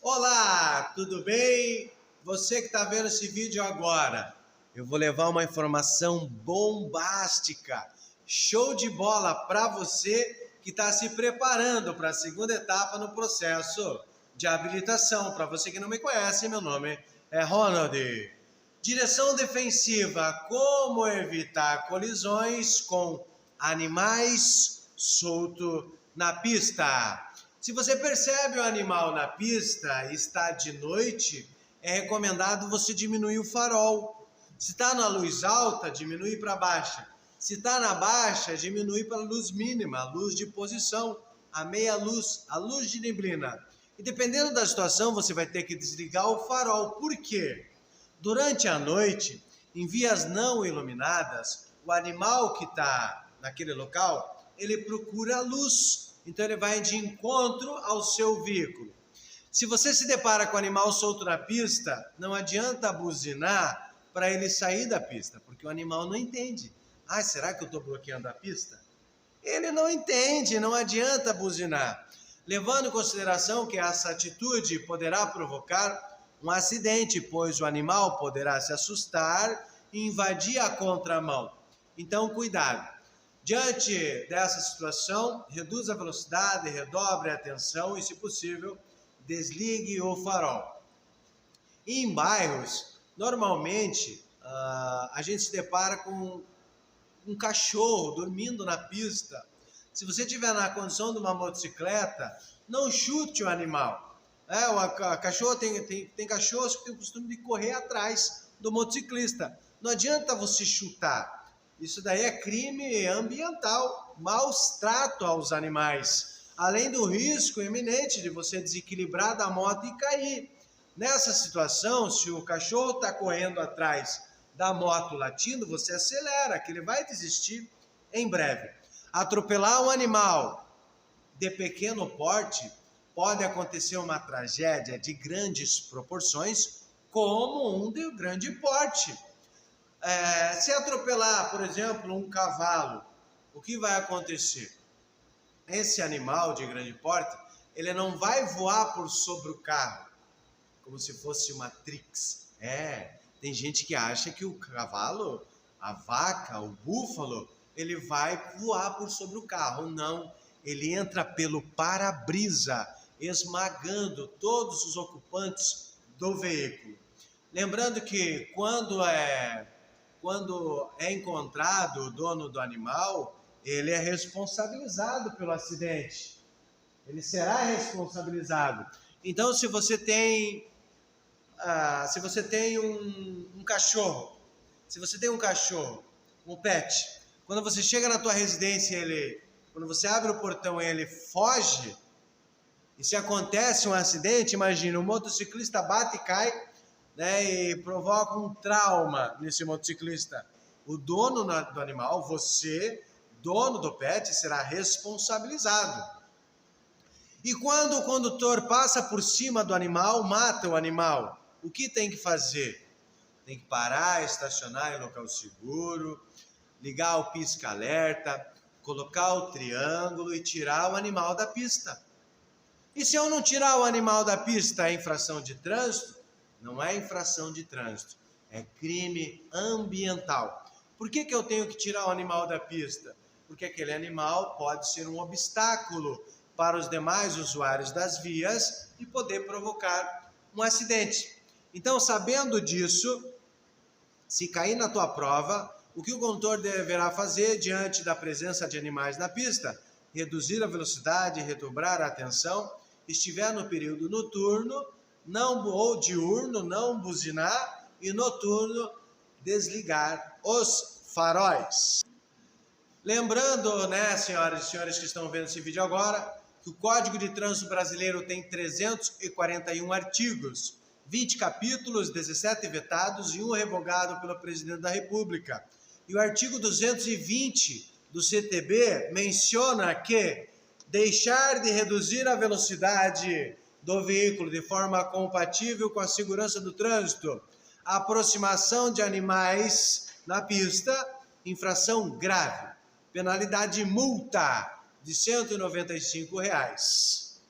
Olá, tudo bem? Você que está vendo esse vídeo agora, eu vou levar uma informação bombástica, show de bola para você que está se preparando para a segunda etapa no processo de habilitação. Para você que não me conhece, meu nome é Ronald. Direção defensiva, como evitar colisões com animais soltos na pista. Se você percebe o animal na pista e está de noite, é recomendado você diminuir o farol. Se está na luz alta, diminui para baixa. Se está na baixa, diminui para a luz mínima, a luz de posição, a meia luz, a luz de neblina. E dependendo da situação, você vai ter que desligar o farol. Por quê? Durante a noite, em vias não iluminadas, o animal que está naquele local, ele procura a luz. Então ele vai de encontro ao seu veículo. Se você se depara com o animal solto na pista, não adianta buzinar para ele sair da pista, porque o animal não entende. Ah, será que eu estou bloqueando a pista? Ele não entende, não adianta buzinar. Levando em consideração que essa atitude poderá provocar um acidente, pois o animal poderá se assustar e invadir a contramão. Então, cuidado. Diante dessa situação, reduza a velocidade, redobre a atenção e, se possível, desligue o farol. E em bairros, normalmente, a gente se depara com um cachorro dormindo na pista. Se você estiver na condição de uma motocicleta, não chute o animal. Cachorro tem cachorros que têm o costume de correr atrás do motociclista. Não adianta você chutar. Isso daí é crime ambiental, maus trato aos animais, além do risco iminente de você desequilibrar da moto e cair. Nessa situação, se o cachorro está correndo atrás da moto latindo, você acelera, que ele vai desistir em breve. Atropelar um animal de pequeno porte pode acontecer uma tragédia de grandes proporções, como um de grande porte. Se atropelar, por exemplo, um cavalo, o que vai acontecer? Esse animal de grande porte, ele não vai voar por sobre o carro, como se fosse uma Matrix. Tem gente que acha que o cavalo, a vaca, o búfalo, ele vai voar por sobre o carro. Não, ele entra pelo para-brisa, esmagando todos os ocupantes do veículo. Lembrando que quando é encontrado o dono do animal, ele é responsabilizado pelo acidente. Ele será responsabilizado. Então, se você tem um cachorro, um pet, quando você chega na tua residência, quando você abre o portão e ele foge, e se acontece um acidente, imagina, um motociclista bate e cai, e provoca um trauma nesse motociclista. O dono do animal, você, dono do pet, será responsabilizado. E quando o condutor passa por cima do animal, mata o animal, o que tem que fazer? Tem que parar, estacionar em local seguro, ligar o pisca-alerta, colocar o triângulo e tirar o animal da pista. E se eu não tirar o animal da pista, é infração de trânsito? Não é infração de trânsito, é crime ambiental. Por que eu tenho que tirar o animal da pista? Porque aquele animal pode ser um obstáculo para os demais usuários das vias e poder provocar um acidente. Então, sabendo disso, se cair na tua prova, o que o condutor deverá fazer diante da presença de animais na pista? Reduzir a velocidade, redobrar a atenção. Estiver no período noturno, ou diurno, não buzinar, e noturno, desligar os faróis. Lembrando, senhoras e senhores que estão vendo esse vídeo agora, que o Código de Trânsito Brasileiro tem 341 artigos, 20 capítulos, 17 vetados e 1 revogado pelo Presidente da República. E o artigo 220 do CTB menciona que deixar de reduzir a velocidade do veículo de forma compatível com a segurança do trânsito, a aproximação de animais na pista, infração grave, penalidade multa de R$ 195.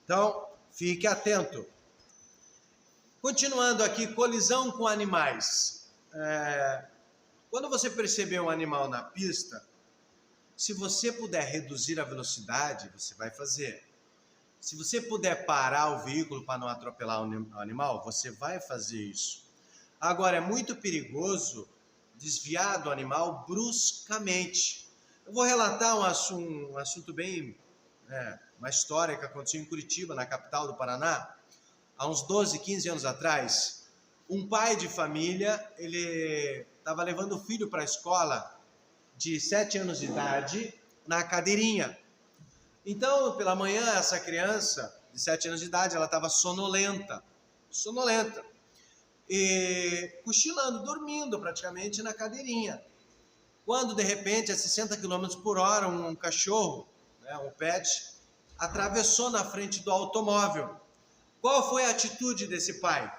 Então, fique atento. Continuando aqui, colisão com animais. Quando você perceber um animal na pista, se você puder reduzir a velocidade, você vai fazer. Se você puder parar o veículo para não atropelar o animal, você vai fazer isso. Agora, é muito perigoso desviar do animal bruscamente. Eu vou relatar um assunto bem... uma história que aconteceu em Curitiba, na capital do Paraná. Há uns 12, 15 anos atrás, um pai de família, ele estava levando o filho para a escola de 7 anos de idade na cadeirinha. Então, pela manhã, essa criança de 7 anos de idade, ela estava sonolenta, e cochilando, dormindo praticamente na cadeirinha. Quando, de repente, a 60 km por hora, um cachorro, um pet, atravessou na frente do automóvel. Qual foi a atitude desse pai,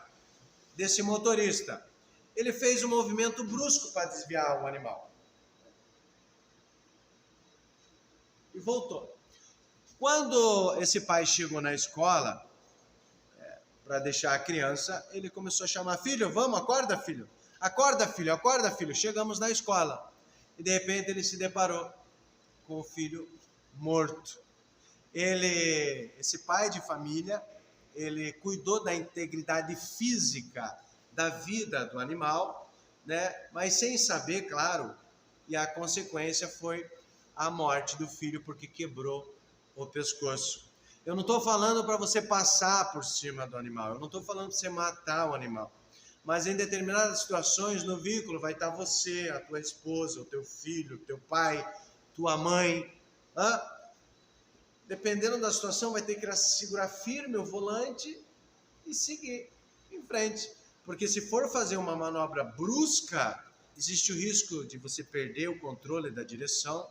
desse motorista? Ele fez um movimento brusco para desviar o animal. E voltou. Quando esse pai chegou na escola, para deixar a criança, ele começou a chamar: filho, vamos, acorda filho, acorda filho, acorda filho. Chegamos na escola e de repente ele se deparou com o filho morto. Esse pai de família, ele cuidou da integridade física da vida do animal, mas sem saber, claro, e a consequência foi a morte do filho, porque quebrou o pescoço. Eu não estou falando para você passar por cima do animal, eu não estou falando para você matar o animal, mas em determinadas situações no veículo vai estar você, a tua esposa, o teu filho, o teu pai, tua mãe. Dependendo da situação, vai ter que segurar firme o volante e seguir em frente. Porque se for fazer uma manobra brusca, existe o risco de você perder o controle da direção,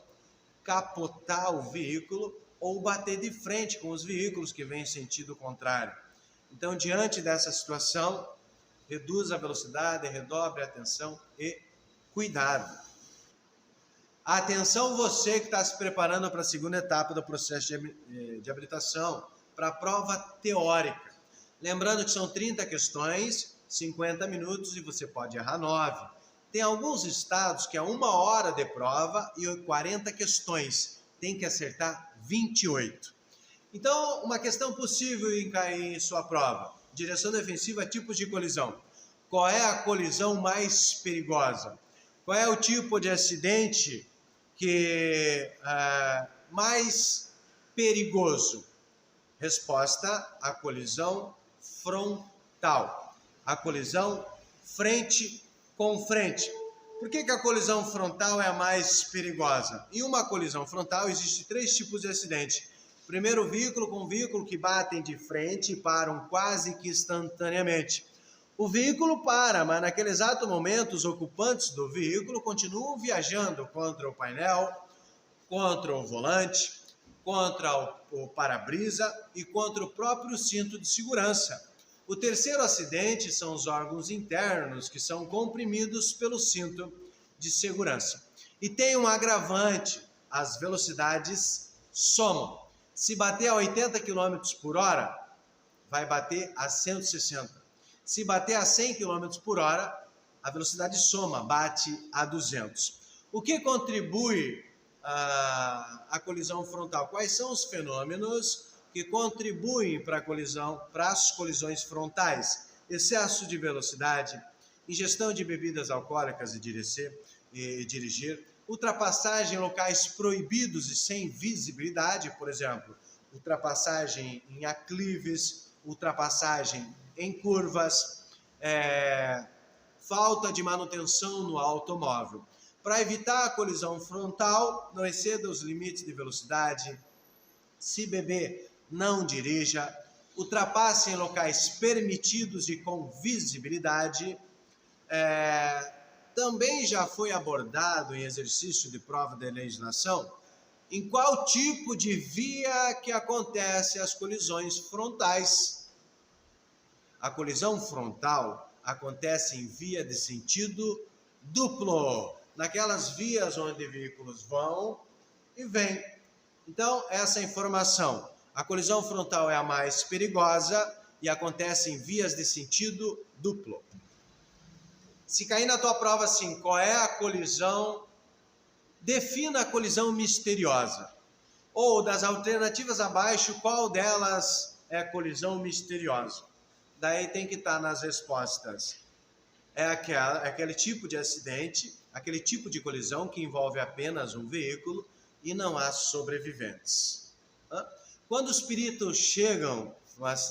capotar o veículo ou bater de frente com os veículos que vêm em sentido contrário. Então, diante dessa situação, reduza a velocidade, redobre a atenção e cuidado. Atenção você que está se preparando para a segunda etapa do processo de habilitação, para a prova teórica. Lembrando que são 30 questões, 50 minutos e você pode errar 9. Tem alguns estados que é 1 hora de prova e 40 questões. Tem que acertar 28. Então, uma questão possível em cair em sua prova. Direção defensiva, tipos de colisão. Qual é a colisão mais perigosa? Qual é o tipo de acidente que é mais perigoso? Resposta: a colisão frontal. A colisão frente com frente. Por que a colisão frontal é a mais perigosa? Em uma colisão frontal existem 3 tipos de acidente. Primeiro, veículo com veículo que batem de frente e param quase que instantaneamente. O veículo para, mas naquele exato momento os ocupantes do veículo continuam viajando contra o painel, contra o volante, contra o para-brisa e contra o próprio cinto de segurança. O terceiro acidente são os órgãos internos que são comprimidos pelo cinto de segurança. E tem um agravante: as velocidades somam. Se bater a 80 km por hora, vai bater a 160. Se bater a 100 km por hora, a velocidade soma, bate a 200. O que contribui a colisão frontal? Quais são os fenômenos que contribuem para as colisões frontais? Excesso de velocidade, ingestão de bebidas alcoólicas e dirigir, ultrapassagem em locais proibidos e sem visibilidade, por exemplo, ultrapassagem em aclives, ultrapassagem em curvas, falta de manutenção no automóvel. Para evitar a colisão frontal, não exceda os limites de velocidade. Se beber, não dirija. Ultrapasse em locais permitidos e com visibilidade. Também já foi abordado em exercício de prova de legislação em qual tipo de via que acontecem as colisões frontais. A colisão frontal acontece em via de sentido duplo, naquelas vias onde veículos vão e vêm. Então, essa informação: a colisão frontal é a mais perigosa e acontece em vias de sentido duplo. Se cair na tua prova assim, qual é a colisão? Defina a colisão misteriosa. Ou das alternativas abaixo, qual delas é colisão misteriosa? Daí tem que estar nas respostas. É aquele tipo de acidente, aquele tipo de colisão que envolve apenas um veículo e não há sobreviventes. Quando os peritos chegam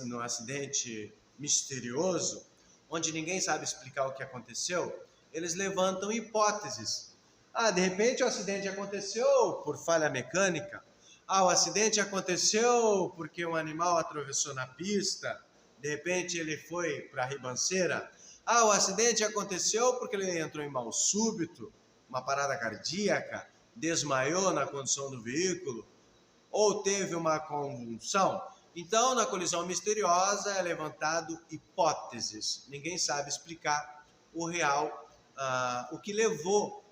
no acidente misterioso, onde ninguém sabe explicar o que aconteceu, eles levantam hipóteses. De repente o acidente aconteceu por falha mecânica. O acidente aconteceu porque um animal atravessou na pista. De repente ele foi para a ribanceira. O acidente aconteceu porque ele entrou em mal súbito, uma parada cardíaca, desmaiou na condução do veículo, ou teve uma convulsão. Então, na colisão misteriosa é levantado hipóteses. Ninguém sabe explicar o real, o que levou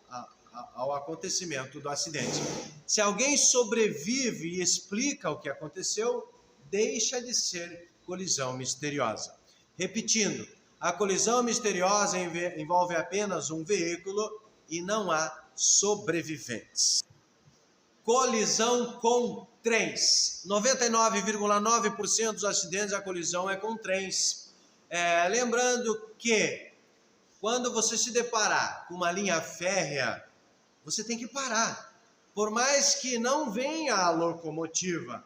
ao acontecimento do acidente. Se alguém sobrevive e explica o que aconteceu, deixa de ser colisão misteriosa. Repetindo, a colisão misteriosa envolve apenas um veículo e não há sobreviventes. Colisão com trens. 99,9% dos acidentes a colisão é com trens. Lembrando que quando você se deparar com uma linha férrea, você tem que parar. Por mais que não venha a locomotiva.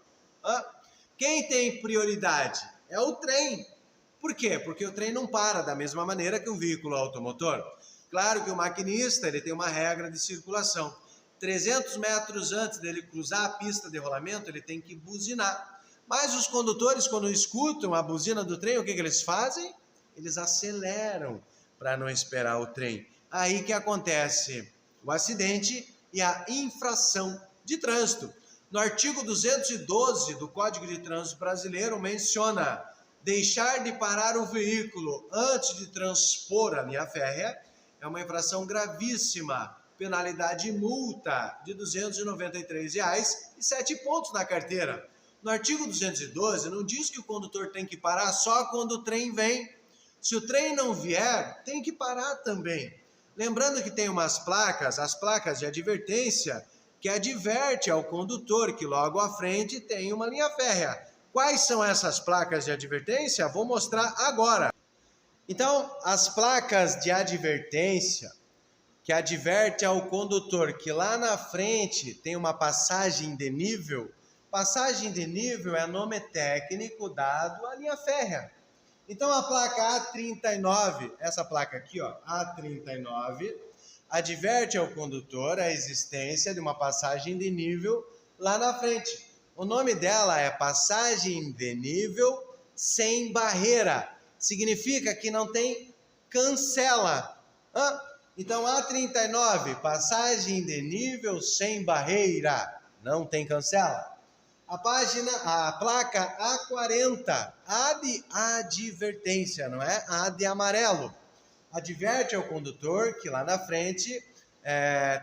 Quem tem prioridade? É o trem. Por quê? Porque o trem não para da mesma maneira que um veículo automotor. Claro que o maquinista ele tem uma regra de circulação. 300 metros antes dele cruzar a pista de rolamento, ele tem que buzinar. Mas os condutores, quando escutam a buzina do trem, o que eles fazem? Eles aceleram para não esperar o trem. Aí que acontece o acidente e a infração de trânsito. No artigo 212 do Código de Trânsito Brasileiro menciona deixar de parar o veículo antes de transpor a linha férrea é uma infração gravíssima, penalidade e multa de R$ 293,07 na carteira. No artigo 212 não diz que o condutor tem que parar só quando o trem vem. Se o trem não vier, tem que parar também. Lembrando que tem umas placas, as placas de advertência, que adverte ao condutor que logo à frente tem uma linha férrea. Quais são essas placas de advertência? Vou mostrar agora. Então, as placas de advertência que adverte ao condutor que lá na frente tem uma passagem de nível. Passagem de nível é nome técnico dado à linha férrea. Então, a placa A39, essa placa aqui, A39, adverte ao condutor a existência de uma passagem de nível lá na frente. O nome dela é passagem de nível sem barreira. Significa que não tem cancela. Então, A39, passagem de nível sem barreira, não tem cancela. A placa A40, A de advertência, não é? A de amarelo. Adverte ao condutor que lá na frente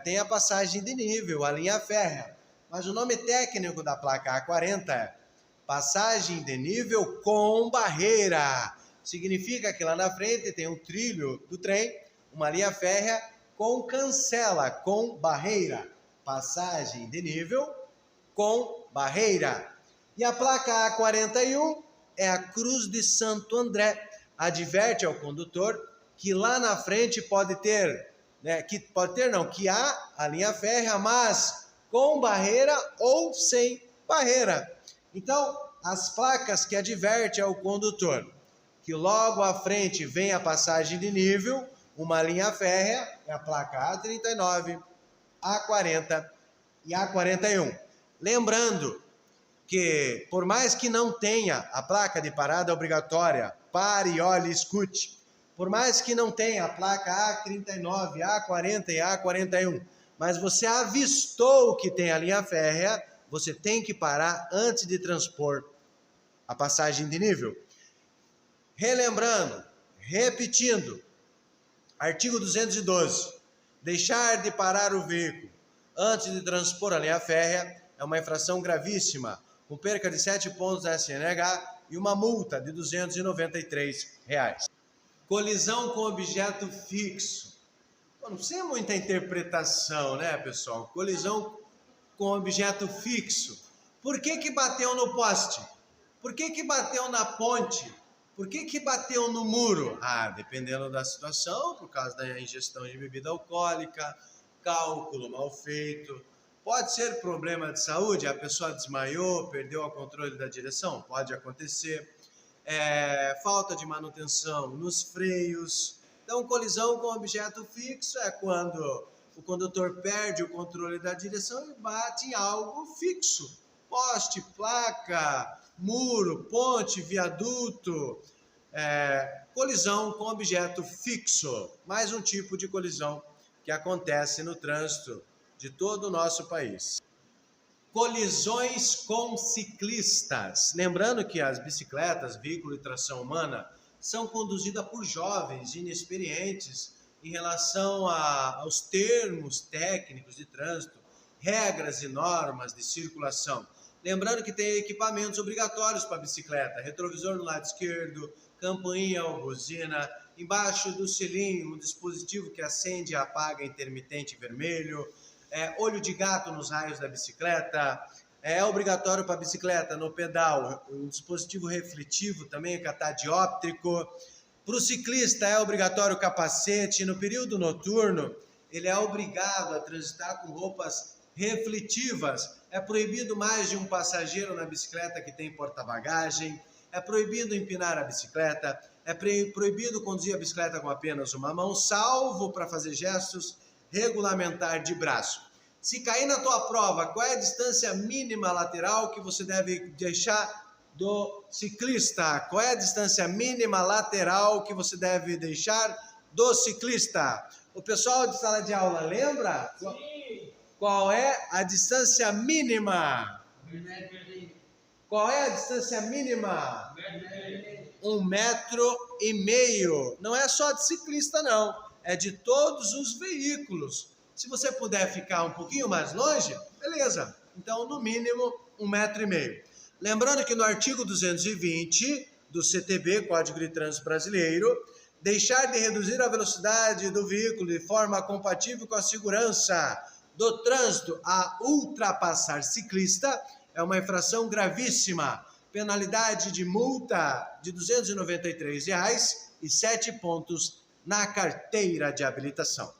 tem a passagem de nível, a linha férrea. Mas o nome técnico da placa A40 é passagem de nível com barreira. Significa que lá na frente tem um trilho do trem, uma linha férrea com cancela, com barreira. Passagem de nível com barreira. E a placa A41 é a Cruz de Santo André. Adverte ao condutor que lá na frente pode ter, que há a linha férrea, mas com barreira ou sem barreira. Então, as placas que advertem ao condutor que logo à frente vem a passagem de nível, uma linha férrea, é a placa A39, A40 e A41. Lembrando que, por mais que não tenha a placa de parada obrigatória, pare, olhe e escute, por mais que não tenha a placa A39, A40 e A41, mas você avistou que tem a linha férrea, você tem que parar antes de transpor a passagem de nível. Relembrando, repetindo, artigo 212, deixar de parar o veículo antes de transpor a linha férrea é uma infração gravíssima, com perca de 7 pontos da SNH e uma multa de R$ 293. Colisão com objeto fixo. Não precisa muita interpretação, né, pessoal? Colisão com objeto fixo. Por que bateu no poste? Por que bateu na ponte? Por que bateu no muro? Dependendo da situação, por causa da ingestão de bebida alcoólica, cálculo mal feito. Pode ser problema de saúde, a pessoa desmaiou, perdeu o controle da direção, pode acontecer. Falta de manutenção nos freios. Então, colisão com objeto fixo é quando o condutor perde o controle da direção e bate em algo fixo. Poste, placa, muro, ponte, viaduto. Colisão com objeto fixo. Mais um tipo de colisão que acontece no trânsito de todo o nosso país. Colisões com ciclistas. Lembrando que as bicicletas, veículo de tração humana, são conduzidas por jovens inexperientes em relação aos termos técnicos de trânsito, regras e normas de circulação. Lembrando que tem equipamentos obrigatórios para a bicicleta, retrovisor no lado esquerdo, campainha ou buzina, embaixo do selim um dispositivo que acende e apaga intermitente vermelho, olho de gato nos raios da bicicleta, é obrigatório para a bicicleta no pedal um dispositivo refletivo também, catadióptrico. Para o ciclista é obrigatório o capacete. No período noturno ele é obrigado a transitar com roupas refletivas. É proibido mais de um passageiro na bicicleta que tem porta-bagagem. É proibido empinar a bicicleta. É proibido conduzir a bicicleta com apenas uma mão, salvo para fazer gestos regulamentar de braço. Se cair na tua prova, qual é a distância mínima lateral que você deve deixar do ciclista? Qual é a distância mínima lateral que você deve deixar do ciclista? O pessoal de sala de aula lembra? Sim. Qual é a distância mínima? Qual é a distância mínima? 1,5 metro. Não é só de ciclista, não. É de todos os veículos. Se você puder ficar um pouquinho mais longe, beleza. Então, no mínimo, 1,5 metro. Lembrando que no artigo 220 do CTB, Código de Trânsito Brasileiro, deixar de reduzir a velocidade do veículo de forma compatível com a segurança do trânsito a ultrapassar ciclista é uma infração gravíssima. Penalidade de multa de R$ 293 e 7 pontos na carteira de habilitação.